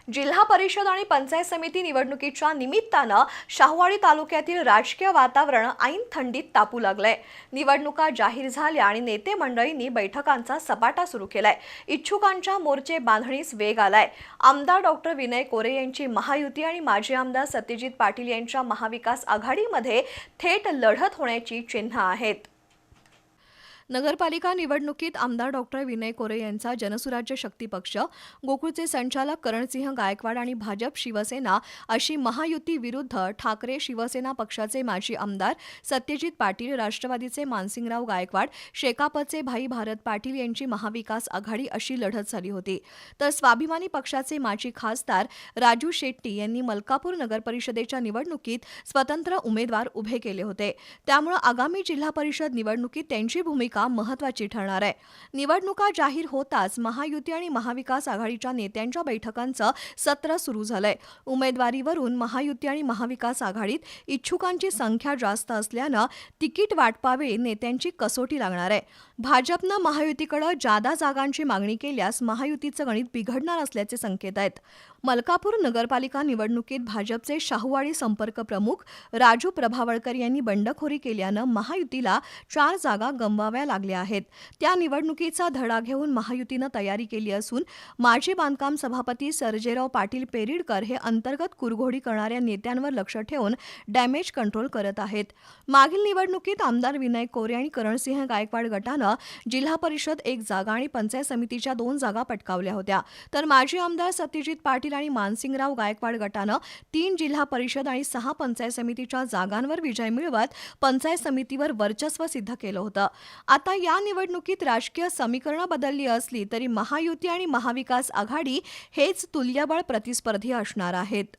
जिल्हा परिषद आणि पंचायत समिती निवडणुकीच्या निमित्तानं शाहूवाडी तालुक्यातील राजकीय वातावरण ऐन थंडीत तापू लागलंय। निवडणुका जाहीर झाल्या आणि नेते मंडळींनी बैठकांचा सपाटा सुरू केलाय। इच्छुकांच्या मोर्चे बांधणीस वेग आलाय। आमदार डॉक्टर विनय कोरे यांची महायुती आणि माजी आमदार सत्यजित पाटील यांच्या महाविकास आघाडीमध्ये थेट लढत होण्याची चिन्ह आहेत। नगरपालिका निवडणुकीत आमदार डॉक्टर विनय कोरे यांचा जनसुराज्य शक्ती पक्ष, गोकुळचे संचालक करणसिंह गायकवाड आणि भाजप शिवसेना अशी महायुती विरुद्ध ठाकरे शिवसेना पक्षाचे माजी आमदार सत्यजित पाटील, राष्ट्रवादीचे मानसिंगराव गायकवाड, शेकापचे भाई भारत पाटील यांची महाविकास आघाडी अशी लढत झाली होती। तर स्वाभिमानी पक्षाचे माजी खासदार राजू शेट्टी यांनी मलकापूर नगरपरिषदेच्या निवडणुकीत स्वतंत्र उमेदवार उभे केले होते। त्यामुळे आगामी जिल्हा परिषद निवडणुकीत त्यांची भूमिका महत्त्वाची ठरणार आहे। निवडणुका जाहीर होताच महायुती आणि महाविकास आघाडीच्या नेत्यांच्या बैठकांचं सत्र सुरू झालंय। उमेदवारीवरून महायुती आणि महाविकास आघाडीत इच्छुकांची संख्या जास्त असल्यानं तिकीट वाटपावे नेत्यांची कसोटी लागणार आहे। भाजपनं महायुतीकडे जादा जागांची मागणी केल्यास महायुतीचं गणित बिघडणार असल्याचे संकेत आहेत। मलकापूर नगरपालिका निवडणुकीत भाजपचे शाहूवाडी संपर्क प्रमुख राजू प्रभावळकर यांनी बंडखोरी केल्यानं महायुतीला 4 जागा गमवाव्या लागल्या आहेत। त्या निवडणुकीचा धडा घेऊन महायुतीनं तयारी केली असून माजी बांधकाम सभापती सर्जेराव पाटील पेरिडकर हे अंतर्गत कुरघोडी करणाऱ्या नेत्यांवर लक्ष ठेवून डॅमेज कंट्रोल करत आहेत। मागील निवडणुकीत आमदार विनय कोरे आणि करणसिंह गायकवाड गटानं जिल्हा परिषद 1 जागा आणि पंचायत समितीच्या 2 जागा पटकावल्या होत्या, तर माजी आमदार सत्यजित पाटील आणि मानसिंगराव गायकवाड गटानं 3 जिल्हा परिषद आणि 6 पंचायत समितीच्या जागांवर विजय मिळवत पंचायत समितीवर वर्चस्व सिद्ध केलं होतं। आता या निवडणुकीत राजकीय समीकरणं बदलली असली तरी महायुती आणि महाविकास आघाडी हेच तुल्यबळ प्रतिस्पर्धी असणार आहेत।